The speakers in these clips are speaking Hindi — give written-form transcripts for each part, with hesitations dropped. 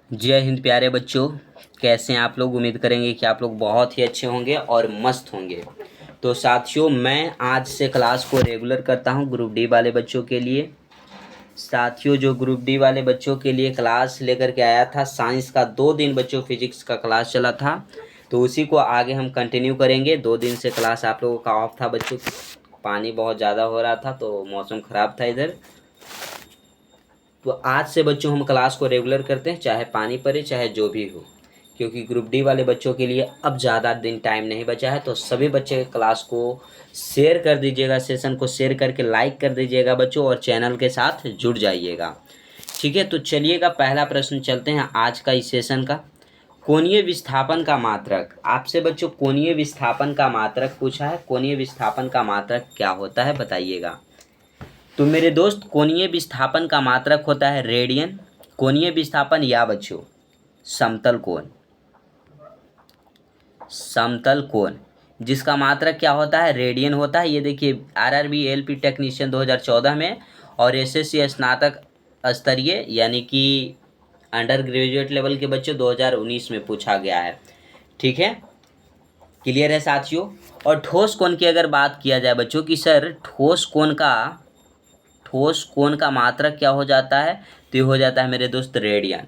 जय हिंद प्यारे बच्चों, कैसे हैं आप लोग। उम्मीद करेंगे कि आप लोग बहुत ही अच्छे होंगे और मस्त होंगे। तो साथियों, मैं आज से क्लास को रेगुलर करता हूं ग्रुप डी वाले बच्चों के लिए। साथियों, जो ग्रुप डी वाले बच्चों के लिए क्लास लेकर के आया था साइंस का, 2 दिन बच्चों फिजिक्स का क्लास चला था, तो उसी को आगे हम कंटिन्यू करेंगे। 2 दिन से क्लास आप लोगों का ऑफ था बच्चों, पानी बहुत ज़्यादा हो रहा था तो मौसम ख़राब था इधर। तो आज से बच्चों हम क्लास को रेगुलर करते हैं, चाहे पानी पड़े चाहे जो भी हो, क्योंकि ग्रुप डी वाले बच्चों के लिए अब ज़्यादा दिन टाइम नहीं बचा है। तो सभी बच्चे क्लास को शेयर कर दीजिएगा, सेशन को शेयर करके लाइक कर दीजिएगा बच्चों, और चैनल के साथ जुड़ जाइएगा। ठीक है, तो चलिएगा पहला प्रश्न चलते हैं आज का इस सेशन का। कोणीय विस्थापन का मात्रक, आपसे बच्चों कोणीय विस्थापन का मात्रक पूछा है। कोणीय विस्थापन का मात्रक क्या होता है बताइएगा। तो मेरे दोस्त, कोणीय विस्थापन का मात्रक होता है रेडियन। कोणीय विस्थापन या बच्चों समतल कोण, समतल कोण जिसका मात्रक क्या होता है, रेडियन होता है। ये देखिए आरआरबी एलपी टेक्नीशियन 2014 में और एसएससी स्नातक स्तरीय यानी कि अंडर ग्रेजुएट लेवल के बच्चों 2019 में पूछा गया है। ठीक है, क्लियर है साथियों। और ठोस कोण की अगर बात किया जाए बच्चों कि सर ठोस कोण का मात्रक क्या हो जाता है, तो ये हो जाता है मेरे दोस्त रेडियन।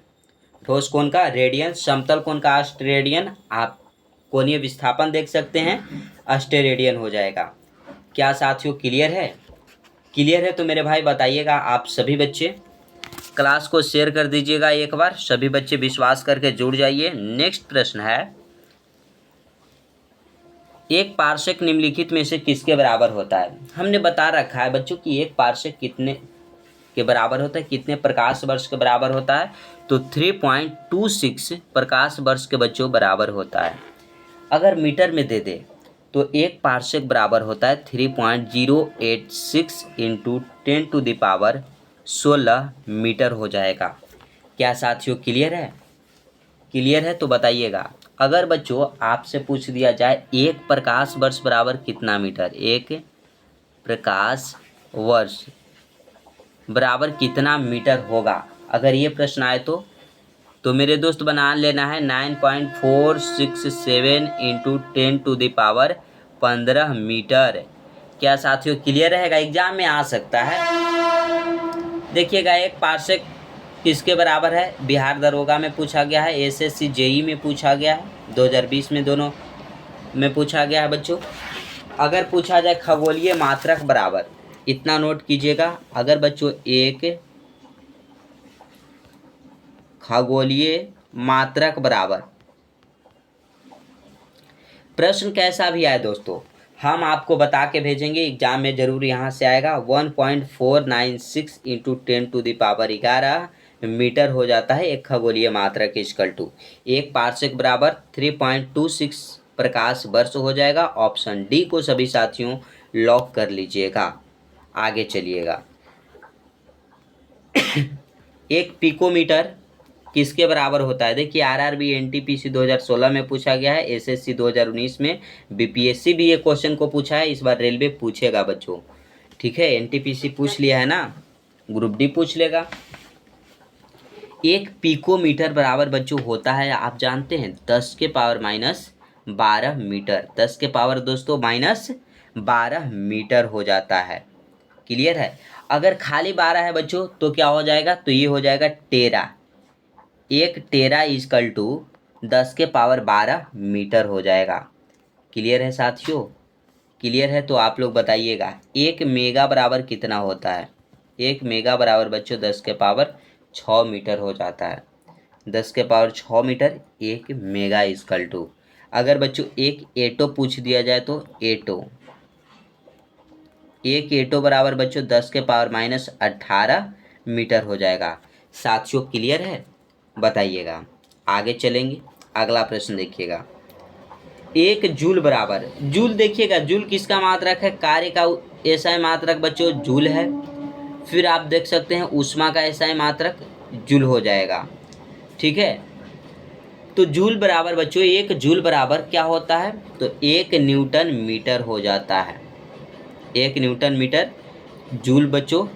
ठोस कोण का रेडियन, समतल कोण का अस्टेरेडियन। आप कोणीय विस्थापन देख सकते हैं, अस्टेरेडियन हो जाएगा। क्या साथियों क्लियर है? क्लियर है तो मेरे भाई बताइएगा। आप सभी बच्चे क्लास को शेयर कर दीजिएगा एक बार, सभी बच्चे विश्वास करके जुड़ जाइए। नेक्स्ट प्रश्न है, एक पार्सेक निम्नलिखित में से किसके बराबर होता है। हमने बता रखा है बच्चों कि एक पार्सेक कितने के बराबर होता है, कितने प्रकाश वर्ष के बराबर होता है, तो 3.26 प्रकाश वर्ष के बच्चों बराबर होता है। अगर मीटर में दे दे तो एक पार्सेक बराबर होता है 3.086 इंटू 10⁻16 मीटर हो जाएगा। क्या साथियों क्लियर है? क्लियर है तो बताइएगा। अगर बच्चों आपसे पूछ दिया जाए एक प्रकाश वर्ष बराबर कितना मीटर, एक प्रकाश वर्ष बराबर कितना मीटर होगा, अगर ये प्रश्न आए तो मेरे दोस्त बना लेना है 9.467 इंटू 10⁻15 मीटर। क्या साथियों क्लियर रहेगा? एग्जाम में आ सकता है। देखिएगा एक पार्सेक किसके बराबर है, बिहार दरोगा में पूछा गया है, एसएससी जेई में पूछा गया है, 2020 में दोनों में पूछा गया है बच्चों। अगर पूछा जाए खगोलीय मात्रक बराबर, इतना नोट कीजिएगा, अगर बच्चों एक खगोलीय मात्रक बराबर, प्रश्न कैसा भी आए दोस्तों हम आपको बता के भेजेंगे, एग्जाम में जरूर यहाँ से आएगा। 1.496 इंटू 10⁻11 मीटर हो जाता है एक खगोलीय मात्रक इक्वल टू एक पार्सेक बराबर 3.26 प्रकाश वर्ष हो जाएगा। ऑप्शन डी को सभी साथियों लॉक कर लीजिएगा। आगे चलिएगा। एक पिकोमीटर किसके बराबर होता है, देखिए आरआरबी एनटीपीसी 2016 में पूछा गया है, एसएससी 2019 में, बीपीएससी भी ये क्वेश्चन को पूछा है, इस बार रेलवे पूछेगा बच्चों। ठीक है, एनटीपीसी पूछ लिया है ना, ग्रुप डी पूछ लेगा। एक पिकोमीटर बराबर बच्चों होता है, आप जानते हैं 10⁻12 मीटर, 10 के पावर दोस्तों -12 मीटर हो जाता है। क्लियर है? अगर खाली 12 है बच्चों तो क्या हो जाएगा, तो ये हो जाएगा टेरा। एक टेरा इक्वल टू 10 के पावर 12 मीटर हो जाएगा। क्लियर है साथियों? क्लियर है तो आप लोग बताइएगा एक मेगा बराबर कितना होता है। एक मेगा बराबर बच्चों 10 के पावर 6 मीटर हो जाता है। 10 के पावर 6 मीटर एक मेगा इक्वल टू, अगर बच्चों एक एटो पूछ दिया जाए तो एटो, एक एटो बराबर बच्चों 10 के पावर -18 मीटर हो जाएगा। साथियों क्लियर है? बताइएगा। आगे चलेंगे, अगला प्रश्न देखिएगा। एक जूल बराबर, जूल देखिएगा, जूल किसका मात्रक है, कार्य का एसआई मात्रक बच्चों जूल है। फिर आप देख सकते हैं ऊष्मा का एसआई मात्रक जूल हो जाएगा। ठीक है, तो जूल बराबर बच्चों, एक जूल बराबर क्या होता है, तो 1 न्यूटन मीटर हो जाता है। 1 न्यूटन मीटर जूल बच्चों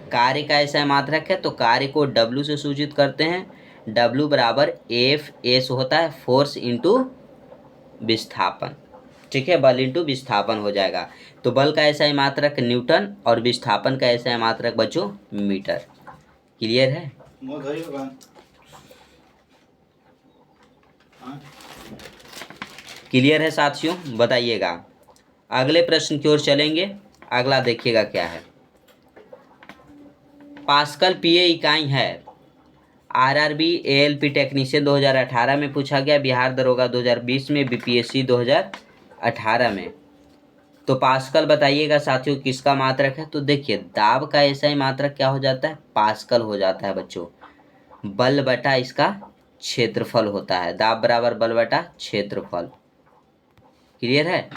कार्य का ऐसा मात्रक है तो कार्य को W से सूचित करते हैं। W बराबर एफ एस होता है फोर्स इंटू विस्थापन। ठीक है, बल इंटू विस्थापन हो जाएगा। तो बल का ऐसा मात्रक न्यूटन और विस्थापन का ऐसा मात्रक बच्चों मीटर। क्लियर है? क्लियर है साथियों? बताइएगा। अगले प्रश्न की ओर चलेंगे। अगला देखिएगा क्या है। पास्कल पीए इकाई है। आरआरबी एएलपी टेक्नीशियन 2018 में पूछा गया, बिहार दरोगा 2020 में, बीपीएससी 2018 में। तो पास्कल बताइएगा साथियों किसका मात्रक है। तो देखिए दाब का ऐसा ही मात्रक क्या हो जाता है, पास्कल हो जाता है बच्चों। बल बटा इसका क्षेत्रफल होता है, दाब बराबर बल बटा क्षेत्रफल। क्लियर है?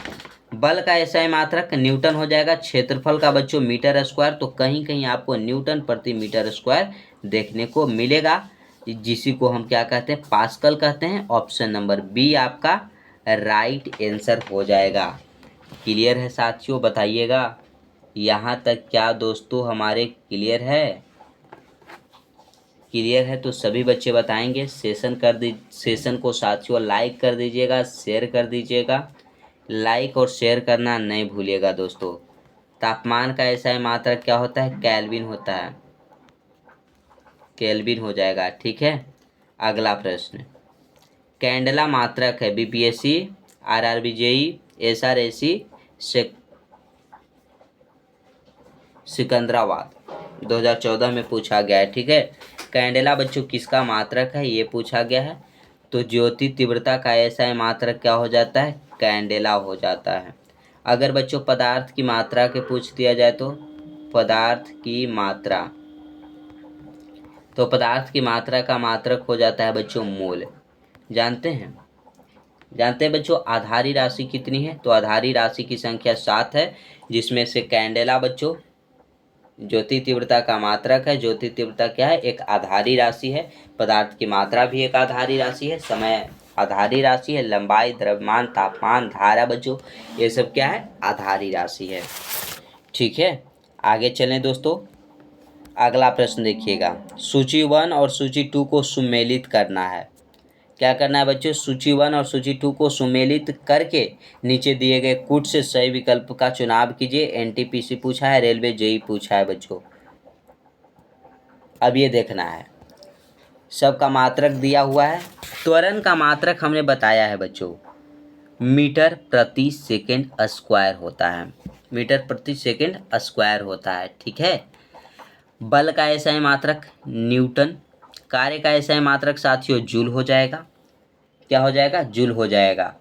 बल का ऐसा ही मात्रक न्यूटन हो जाएगा, क्षेत्रफल का बच्चों मीटर स्क्वायर। तो कहीं कहीं आपको न्यूटन प्रति मीटर स्क्वायर देखने को मिलेगा, जिसी को हम क्या कहते हैं, पास्कल कहते हैं। ऑप्शन नंबर बी आपका राइट आंसर हो जाएगा। क्लियर है साथियों? बताइएगा। यहाँ तक क्या दोस्तों हमारे क्लियर है? क्लियर है तो सभी बच्चे बताएंगे। सेशन को साथियों लाइक कर दीजिएगा, शेयर कर दीजिएगा। लाइक और शेयर करना नहीं भूलिएगा दोस्तों। तापमान का ऐसा है मात्रक क्या होता है, केल्विन होता है, केल्विन हो जाएगा। ठीक है। अगला प्रश्न, कैंडेला मात्रक है बीपीएससी, आरआरबी जेई, एसआरएसी, सिकंदराबाद 2014 में पूछा गया है। ठीक है। कैंडेला बच्चों किसका मात्रक है ये पूछा गया है। तो ज्योति तीव्रता का ऐसा है मात्रक क्या हो जाता है, कैंडेला हो जाता है। अगर बच्चों पदार्थ की मात्रा के पूछ दिया जाए तो पदार्थ की मात्रा, तो पदार्थ की मात्रा का मात्रक हो जाता है बच्चों मोल। जानते हैं बच्चों आधारी राशि कितनी है। तो आधारी राशि की संख्या 7 है, जिसमें से कैंडेला बच्चों ज्योति तीव्रता का मात्रक है। ज्योति तीव्रता क्या है, एक आधारी राशि है। पदार्थ की मात्रा भी एक आधारी राशि है, समय आधारी राशि है, लंबाई, द्रव्यमान, तापमान, धारा बच्चों ये सब क्या है, आधारी राशि है। ठीक है। आगे चलें दोस्तों। अगला प्रश्न देखिएगा, सूची 1 और सूची 2 को सुमेलित करना है। क्या करना है बच्चों, सूची 1 और सूची 2 को सुमेलित करके नीचे दिए गए कूट से सही विकल्प का चुनाव कीजिए। एनटीपीसी पूछा है, रेलवे जेई पूछा है बच्चों। अब ये देखना है, सबका मात्रक दिया हुआ है। त्वरण का मात्रक हमने बताया है बच्चों, मीटर प्रति सेकेंड स्क्वायर होता है, मीटर प्रति सेकेंड स्क्वायर होता है। ठीक है। बल का ऐसा है मात्रक न्यूटन, कार्य का ऐसा है मात्रक साथियों जूल हो जाएगा। क्या हो जाएगा, जूल हो जाएगा।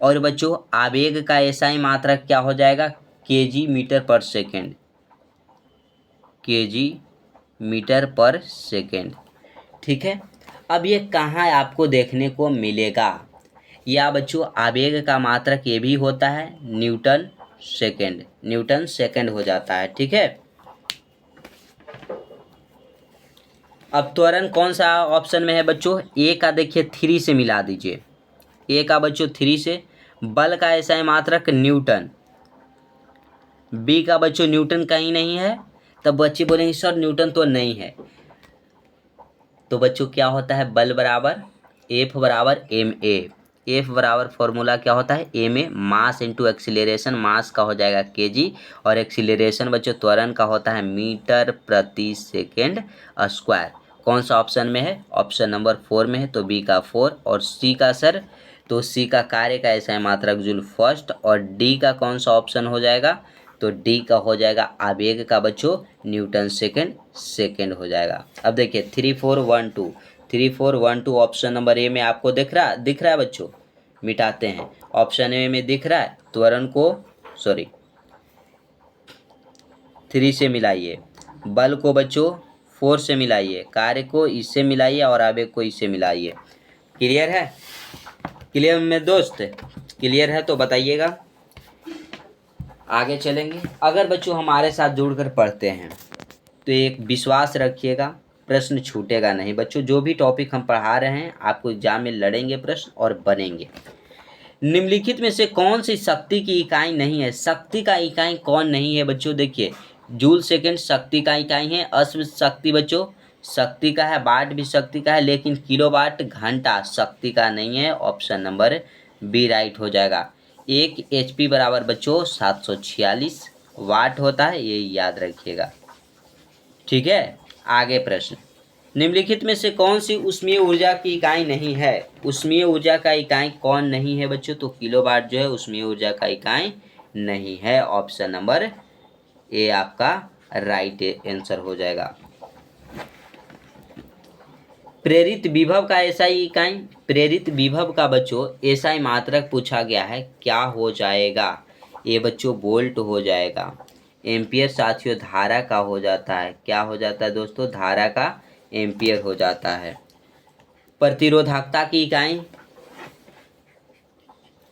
और बच्चों आवेग का ऐसा ही मात्रक क्या हो जाएगा, केजी मीटर पर सेकेंड, केजी मीटर पर सेकेंड। ठीक है। अब ये कहाँ आपको देखने को मिलेगा, या बच्चों आवेग का मात्रक ये भी होता है न्यूटन सेकेंड, न्यूटन सेकेंड हो जाता है। ठीक है। अब त्वरण कौन सा ऑप्शन में है बच्चों, ए का देखिए 3 से मिला दीजिए, ए का बच्चों 3 से। बल का ऐसा है मात्रक न्यूटन, बी का बच्चों न्यूटन कहीं नहीं है, तब बच्चे बोलेंगे सर न्यूटन तो नहीं है। तो बच्चों क्या होता है, बल बराबर एफ बराबर एम ए, एफ बराबर फॉर्मूला क्या होता है, M A, mass into acceleration, mass का हो जाएगा केजी, और एक्सीलरेशन बच्चों त्वरण का होता है मीटर प्रति सेकेंड स्क्वायर। कौन सा ऑप्शन में है, ऑप्शन नंबर 4 में है, तो बी का 4। और सी का सर, तो सी का कार्य का ऐसा है मात्रक जूल फर्स्ट। और डी का कौन सा ऑप्शन हो जाएगा, तो डी का हो जाएगा आवेग का बच्चों न्यूटन सेकेंड, सेकेंड हो जाएगा। अब देखिए 3 4 1 2, 3 4 1 2 ऑप्शन नंबर ए में आपको दिख रहा है बच्चों। मिटाते हैं, ऑप्शन ए में दिख रहा है त्वरण को, सॉरी 3 से मिलाइए, बल को बच्चों 4 से मिलाइए, कार्य को इससे मिलाइए और आवेग को इससे मिलाइए। क्लियर है? क्लियर मेरे दोस्त? क्लियर है तो बताइएगा। आगे चलेंगे। अगर बच्चों हमारे साथ जुड़कर पढ़ते हैं तो एक विश्वास रखिएगा, प्रश्न छूटेगा नहीं बच्चों। जो भी टॉपिक हम पढ़ा रहे हैं आपको एग्जाम में लड़ेंगे प्रश्न और बनेंगे। निम्नलिखित में से कौन सी शक्ति की इकाई नहीं है, शक्ति का इकाई कौन नहीं है बच्चों, देखिए जूल सेकेंड शक्ति का इकाई है। अश्व शक्ति बच्चों शक्ति का है, वाट भी शक्ति का है, लेकिन किलोवाट घंटा शक्ति का नहीं है। ऑप्शन नंबर बी राइट हो जाएगा। 1 HP बराबर बच्चों 746 वाट होता है, ये याद रखिएगा। ठीक है, आगे प्रश्न, निम्नलिखित में से कौन सी ऊष्मीय ऊर्जा की इकाई नहीं है? ऊष्मीय ऊर्जा का इकाई कौन नहीं है बच्चों? तो किलोवाट जो है ऊष्मीय ऊर्जा का इकाई नहीं है। ऑप्शन नंबर ए आपका राइट आंसर हो जाएगा। प्रेरित विभव का एसआई इकाई, प्रेरित विभव का बच्चों एसआई मात्रक पूछा गया है, क्या हो जाएगा? ये बच्चों वोल्ट हो जाएगा। एम्पियर साथियों धारा का हो जाता है, क्या हो जाता है दोस्तों? धारा का एम्पियर हो जाता है। प्रतिरोधकता की इकाई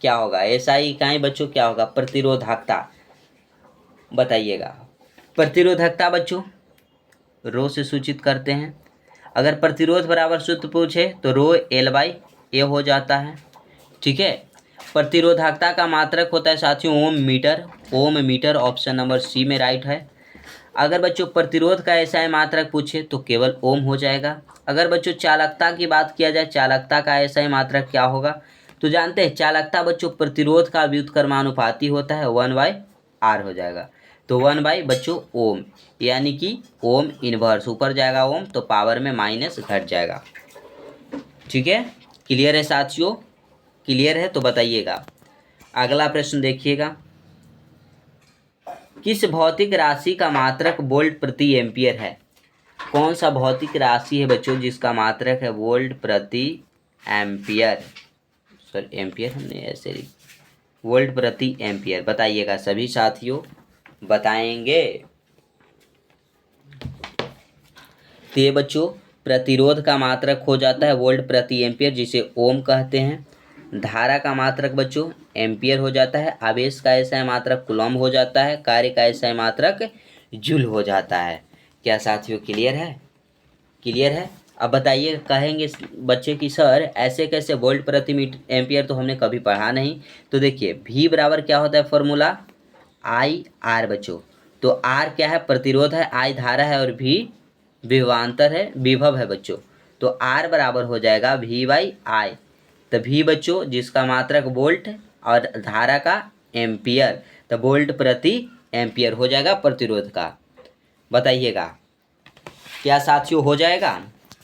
क्या होगा? एसआई इकाई बच्चों क्या होगा? प्रतिरोधकता, बताइएगा। प्रतिरोधकता बच्चों रो से सूचित करते हैं। अगर प्रतिरोध बराबर सूत्र पूछे तो रो L/A हो जाता है। ठीक है, प्रतिरोधकता का मात्रक होता है साथियों ओम मीटर, ओम मीटर। ऑप्शन नंबर सी में राइट है। अगर बच्चों प्रतिरोध का एसआई मात्रक पूछे तो केवल ओम हो जाएगा। अगर बच्चों चालकता की बात किया जाए, चालकता का एसआई मात्रक क्या होगा? तो जानते हैं चालकता बच्चों प्रतिरोध का व्युत्क्रमानुपाती होता है, 1/R हो जाएगा। तो 1 बच्चों ओम, यानी कि ओम इनवर्स, ऊपर जाएगा ओम तो पावर में माइनस घट जाएगा। ठीक है, क्लियर है साथियों? क्लियर है तो बताइएगा। अगला प्रश्न देखिएगा, किस भौतिक राशि का मात्रक वोल्ट प्रति एम्पियर है? कौन सा भौतिक राशि है बच्चों जिसका मात्रक है वोल्ट प्रति एम्पियर? सॉरी एम्पियर हमने ऐसे लिखा, वोल्ट प्रति एम्पियर। बताइएगा, सभी साथियों बताएंगे। तो ये बच्चों प्रतिरोध का मात्रक हो जाता है वोल्ट प्रति एम्पियर, जिसे ओम कहते हैं। धारा का मात्रक बच्चों एम्पियर हो जाता है। आवेश का एसआई मात्रक कूलम हो जाता है। कार्य का एसआई मात्रक जूल हो जाता है। क्या साथियों क्लियर है? क्लियर है? अब बताइए, कहेंगे बच्चे कि सर ऐसे कैसे वोल्ट प्रति एम्पियर तो हमने कभी पढ़ा नहीं। तो देखिए V बराबर क्या होता है फॉर्मूला? IR बच्चों। तो R क्या है? प्रतिरोध है, I धारा है और V विभवांतर है, विभव है बच्चों। तो R बराबर हो जाएगा V/I। तो V बच्चों जिसका मात्रक वोल्ट और धारा का एम्पियर, तो वोल्ट प्रति एम्पियर हो जाएगा प्रतिरोध का। बताइएगा क्या साथियों हो जाएगा?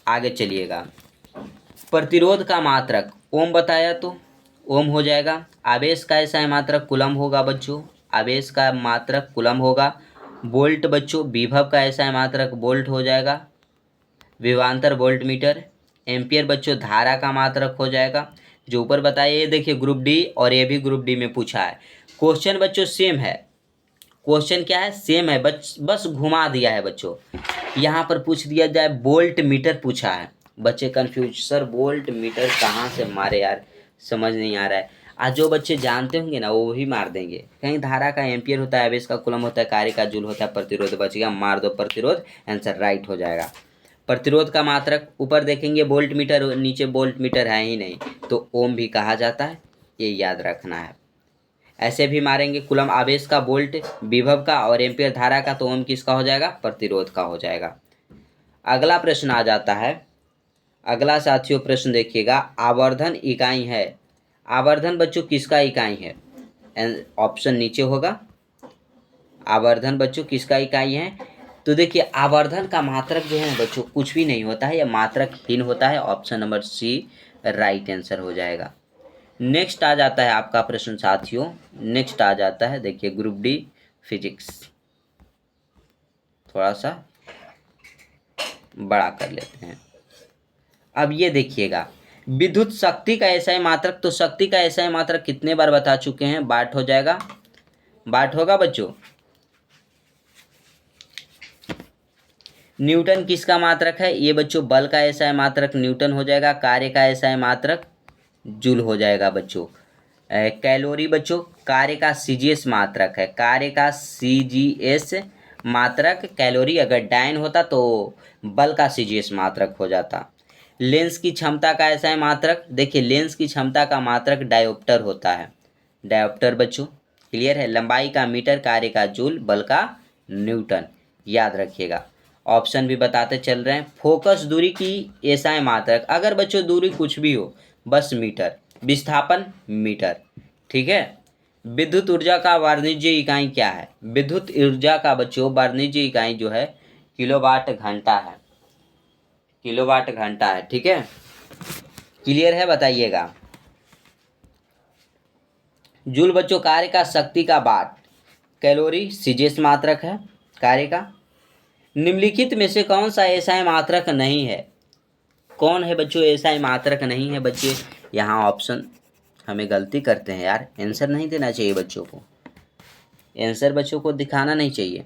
आगे चलिएगा, प्रतिरोध का मात्रक ओम बताया तो ओम हो जाएगा। आवेश का एसआई मात्रक कूलम होगा बच्चों, आवेश का मात्रक कूलम होगा। वोल्ट बच्चों विभव का एसआई मात्रक वोल्ट हो जाएगा, विभवांतर वोल्ट मीटर। एम्पियर बच्चों धारा का मात्रक हो जाएगा, जो ऊपर बताइए। ये देखिए ग्रुप डी और ये भी ग्रुप डी में पूछा है। क्वेश्चन बच्चों सेम है, क्वेश्चन क्या है? सेम है, बस घुमा दिया है बच्चों। यहाँ पर पूछ दिया जाए वोल्ट मीटर पूछा है। बच्चे कंफ्यूज, सर वोल्ट मीटर कहाँ से मारे यार, समझ नहीं आ रहा है। आज जो बच्चे जानते होंगे ना वो भी मार देंगे। कहीं धारा का एम्पियर होता है, आवेश का कूलम होता है, कार्य का जूल होता है, प्रतिरोध बच गया, मार दो प्रतिरोध, आंसर राइट हो जाएगा। प्रतिरोध का मात्रक ऊपर देखेंगे वोल्ट मीटर, नीचे वोल्ट मीटर है ही नहीं, तो ओम भी कहा जाता है, ये याद रखना है। ऐसे भी मारेंगे, कूलम आवेश का, वोल्ट विभव का और एम्पियर धारा का, तो ओम किसका हो जाएगा? प्रतिरोध का हो जाएगा। अगला प्रश्न आ जाता है। अगला साथियों प्रश्न देखिएगा, आवर्धन इकाई है। आवर्धन बच्चों किसका इकाई है? ऑप्शन नीचे होगा। आवर्धन बच्चों किसका इकाई है? तो देखिए आवर्धन का मात्रक जो है बच्चों कुछ भी नहीं होता है, यह मात्रकहीन होता है। Option number C right answer हो जाएगा। नेक्स्ट आ जाता है आपका प्रश्न साथियों, नेक्स्ट आ जाता है, देखिए ग्रुप डी फिजिक्स, थोड़ा सा बड़ा कर लेते हैं। अब ये देखिएगा, विद्युत शक्ति का एसआई मात्रक, तो शक्ति का एसआई मात्रक कितने बार बता चुके हैं? वाट हो जाएगा, वाट होगा बच्चों। न्यूटन किसका मात्रक है? ये बच्चों बल का एसआई मात्रक न्यूटन हो जाएगा। कार्य का एसआई मात्रक जूल हो जाएगा बच्चों। कैलोरी बच्चों कार्य का सीजीएस मात्रक है, कार्य का सीजीएस मात्रक कैलोरी। अगर डायन होता तो बल का सीजीएस मात्रक हो जाता। लेंस की क्षमता का एसआई मात्रक, देखिए लेंस की क्षमता का मात्रक डायोप्टर होता है, डायोप्टर बच्चों। क्लियर है? लंबाई का मीटर, कार्य का जूल, बल का न्यूटन, याद रखिएगा। ऑप्शन भी बताते चल रहे हैं। फोकस दूरी की एसआई मात्रक, अगर बच्चों दूरी कुछ भी हो बस मीटर, विस्थापन मीटर, ठीक है। विद्युत ऊर्जा का वाणिज्य इकाई क्या है? विद्युत ऊर्जा का बच्चों वाणिज्य इकाई जो है किलोवाट घंटा है, किलोवाट घंटा है, ठीक है। क्लियर है, बताइएगा। जूल बच्चों कार्य का शक्ति का वाट, कैलोरी सीजीएस मात्रक है कार्य का। निम्नलिखित में से कौन सा एसआई मात्रक नहीं है? कौन है बच्चों एसआई मात्रक नहीं है? बच्चे यहाँ ऑप्शन हमें गलती करते हैं यार, आंसर नहीं देना चाहिए बच्चों को, आंसर बच्चों को दिखाना नहीं चाहिए।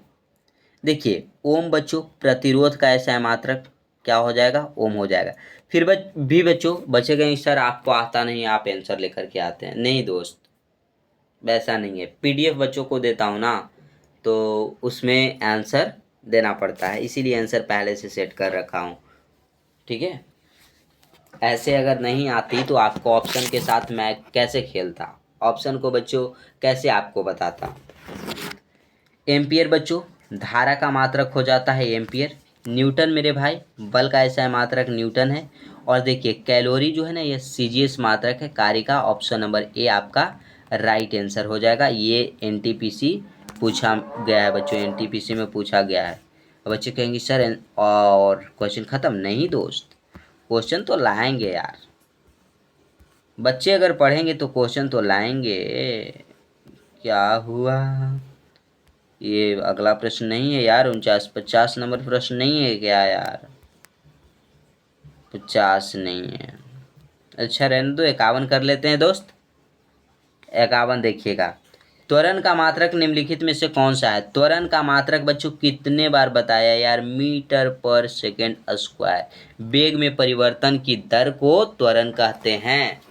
देखिए ओम बच्चों प्रतिरोध का एसआई मात्रक क्या हो जाएगा? ओम हो जाएगा। फिर भी बच्चों बचे गए सर आपको आता नहीं, आप आंसर लेकर के आते हैं। नहीं दोस्त, वैसा नहीं है। पीडीएफ बच्चों को देता हूँ ना, तो उसमें आंसर देना पड़ता है, इसीलिए आंसर पहले से सेट कर रखा हूँ, ठीक है। ऐसे अगर नहीं आती तो आपको ऑप्शन के साथ मैं कैसे खेलता, ऑप्शन को बच्चों कैसे आपको बताता। एम्पियर बच्चों धारा का मात्रक हो जाता है एम्पियर। न्यूटन मेरे भाई बल का ऐसा मात्रक न्यूटन है। और देखिए कैलोरी जो है ना, ये सीजीएस मात्रक है कार्य का। ऑप्शन नंबर ए आपका राइट आंसर हो जाएगा। ये एनटीपीसी पूछा गया है बच्चों, एनटीपीसी में पूछा गया है। अब बच्चे कहेंगे सर और क्वेश्चन ख़त्म? नहीं दोस्त, क्वेश्चन तो लाएंगे यार, बच्चे अगर पढ़ेंगे तो क्वेश्चन तो लाएंगे। क्या हुआ? ये अगला प्रश्न नहीं है यार, 49-50 नंबर प्रश्न नहीं है क्या यार? 50 नहीं है, अच्छा रहने दो, 51 कर लेते हैं दोस्त। 51 देखिएगा। त्वरण का मात्रक निम्नलिखित में से कौन सा है? त्वरण का मात्रक बच्चों कितने बार बताया यार? मीटर पर सेकेंड स्क्वायर। वेग में परिवर्तन की दर को त्वरण कहते हैं।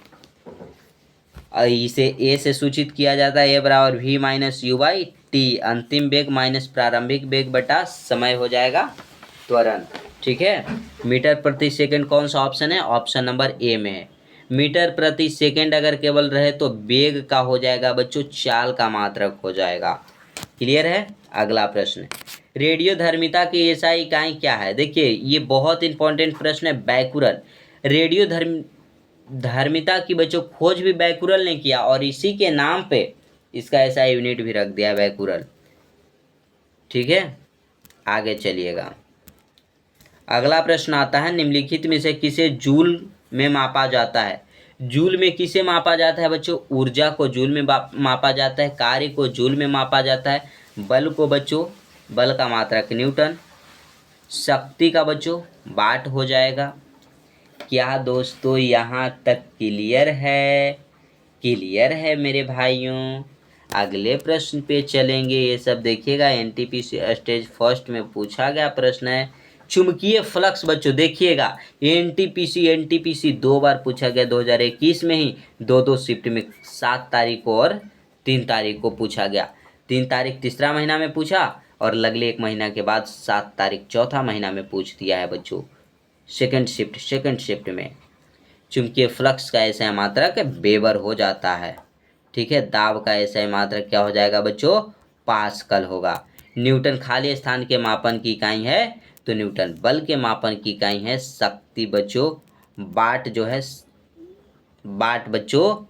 इसे ए से सूचित किया जाता है, ए बराबर v minus u by t, अंतिम वेग माइनस प्रारंभिक वेग बटा समय हो जाएगा त्वरण, ठीक है। मीटर प्रति सेकंड कौन सा ऑप्शन है? ऑप्शन नंबर ए में है। मीटर प्रति सेकंड अगर केवल रहे तो वेग का हो जाएगा बच्चों चाल का मात्रक हो जाएगा। क्लियर है? अगला प्रश्न, रेडियो धर्मिता की एसआई इकाई क्या है? देखिए ये बहुत इंपॉर्टेंट प्रश्न है, बैकुरल। रेडियो धर्मिता की बच्चों खोज भी बैकुरल ने किया और इसी के नाम पे इसका ऐसा यूनिट भी रख दिया बैकुरल, ठीक है। आगे चलिएगा। अगला प्रश्न आता है, निम्नलिखित में से किसे जूल में मापा जाता है? जूल में किसे मापा जाता है बच्चों? ऊर्जा को जूल में मापा जाता है, कार्य को जूल में मापा जाता है, बल को बच्चों बल का मात्रक न्यूटन, शक्ति का बच्चों वाट हो जाएगा। क्या दोस्तों यहाँ तक क्लियर है? क्लियर है मेरे भाइयों? अगले प्रश्न पे चलेंगे। ये सब देखिएगा, एनटीपीसी स्टेज फर्स्ट में पूछा गया प्रश्न है। चुंबकीय फ्लक्स बच्चों देखिएगा, एनटीपीसी 2 बार पूछा गया, 2021 में ही 2 शिफ्ट में, 7 तारीख को और 3 तारीख को पूछा गया। 3 तारीख तीसरा महीना में पूछा और अगले 1 महीना के बाद 7 तारीख चौथा महीना में पूछ दिया है बच्चों, सेकंड शिफ्ट में। चुंबकीय फ्लक्स का ऐसा मात्रक वेबर हो जाता है, ठीक है। दाब का ऐसा मात्रक क्या हो जाएगा बच्चों? पास्कल होगा। न्यूटन खाली स्थान के मापन की इकाई है, तो न्यूटन बल के मापन की इकाई है। शक्ति बच्चों वाट जो है, वाट बच्चों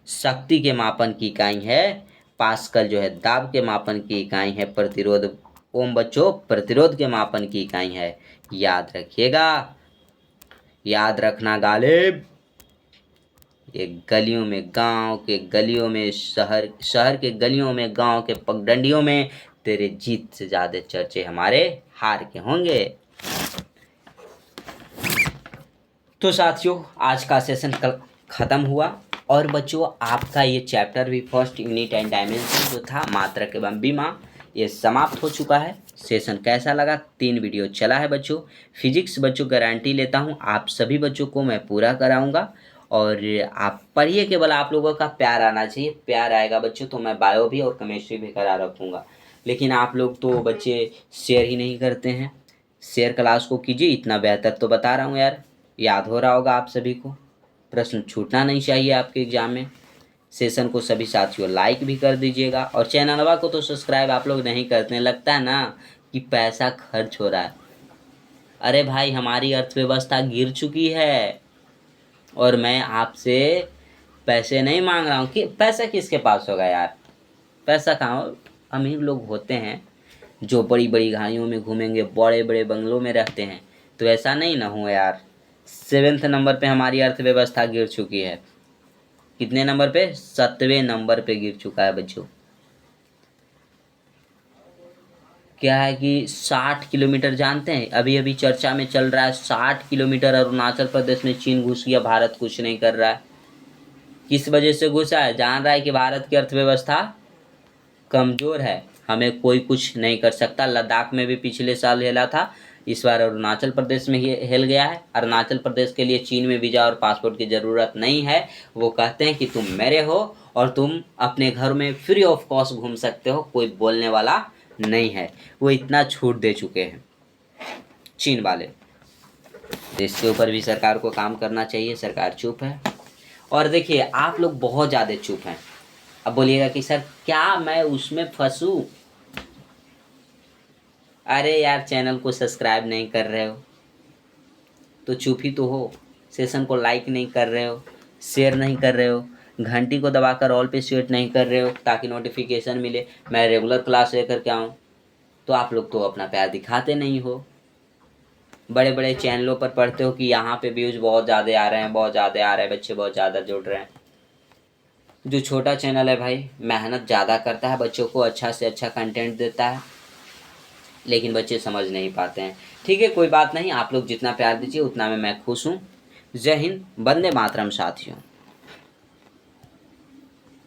शक्ति के मापन की इकाई है। पास्कल जो है दाब के मापन की इकाई है। प्रतिरोध ओम बच्चों प्रतिरोध के मापन की इकाई है। याद रखिएगा, याद रखना गालिब। ये गलियों में, गांव के गलियों में, शहर के गलियों में, गांव के पगडंडियों में तेरे जीत से ज़्यादा चर्चे हमारे हार के होंगे। तो साथियों आज का सेशन कल ख़त्म हुआ और बच्चों आपका ये चैप्टर भी फर्स्ट यूनिट एंड डायमेंशन जो था मात्रक एवं बीमा, ये समाप्त हो चुका है। सेशन कैसा लगा? 3 वीडियो चला है बच्चों। फिजिक्स बच्चों गारंटी लेता हूँ आप सभी बच्चों को मैं पूरा कराऊंगा और आप पढ़िए, केवल आप लोगों का प्यार आना चाहिए। प्यार आएगा बच्चों तो मैं बायो भी और केमिस्ट्री भी करा रखूँगा, लेकिन आप लोग तो बच्चे शेयर ही नहीं करते हैं। शेयर क्लास को कीजिए, इतना बेहतर तो बता रहा हूँ यार, याद हो रहा होगा आप सभी को। प्रश्न छूटना नहीं चाहिए आपके एग्ज़ाम में। सेशन को सभी साथियों लाइक भी कर दीजिएगा, और चैनलवा को तो सब्सक्राइब आप लोग नहीं करते हैं। लगता है ना कि पैसा खर्च हो रहा है। अरे भाई, हमारी अर्थव्यवस्था गिर चुकी है, और मैं आपसे पैसे नहीं मांग रहा हूँ। कि पैसा किसके पास होगा यार? पैसा कहाँ? अमीर लोग होते हैं जो बड़ी बड़ी गाड़ियों में घूमेंगे, बड़े बड़े बंगलों में रहते हैं। तो ऐसा नहीं ना हो यार। 7वें नंबर पे हमारी अर्थव्यवस्था गिर चुकी है। कितने नंबर पे? 7वें नंबर पे गिर चुका है बच्चों। क्या है कि 60 किलोमीटर, जानते हैं अभी अभी चर्चा में चल रहा है, 60 किलोमीटर अरुणाचल प्रदेश में चीन घुस गया, भारत कुछ नहीं कर रहा है। किस वजह से घुसा है? जान रहा है कि भारत की अर्थव्यवस्था कमज़ोर है, हमें कोई कुछ नहीं कर सकता। लद्दाख में भी पिछले साल हिला था, इस बार अरुणाचल प्रदेश में ही हिल गया है। अरुणाचल प्रदेश के लिए चीन में वीज़ा और पासपोर्ट की ज़रूरत नहीं है। वो कहते हैं कि तुम मेरे हो और तुम अपने घर में फ्री ऑफ कॉस्ट घूम सकते हो, कोई बोलने वाला नहीं है। वो इतना छूट दे चुके हैं चीन वाले। तो इसके ऊपर भी सरकार को काम करना चाहिए। सरकार चुप है। और देखिए, आप लोग बहुत ज़्यादा चुप हैं। अब बोलिएगा कि सर क्या मैं उसमें फंसूँ? अरे यार, चैनल को सब्सक्राइब नहीं कर रहे हो तो चुप ही तो हो। सेशन को लाइक नहीं कर रहे हो, शेयर नहीं कर रहे हो, घंटी को दबाकर ऑल पे सेट नहीं कर रहे हो ताकि नोटिफिकेशन मिले, मैं रेगुलर क्लास लेकर के आऊँ। तो आप लोग तो अपना प्यार दिखाते नहीं हो। बड़े बड़े चैनलों पर पढ़ते हो कि यहाँ पे व्यूज़ बहुत ज़्यादा आ रहे हैं, बहुत ज़्यादा आ रहे हैं, बच्चे बहुत ज़्यादा जुड़ रहे हैं। जो छोटा चैनल है भाई, मेहनत ज़्यादा करता है, बच्चों को अच्छा से अच्छा कंटेंट देता है, लेकिन बच्चे समझ नहीं पाते हैं। ठीक है, कोई बात नहीं, आप लोग जितना प्यार दीजिए उतना में मैं खुश हूँ। जय हिंद, वंदे मातरम साथियों।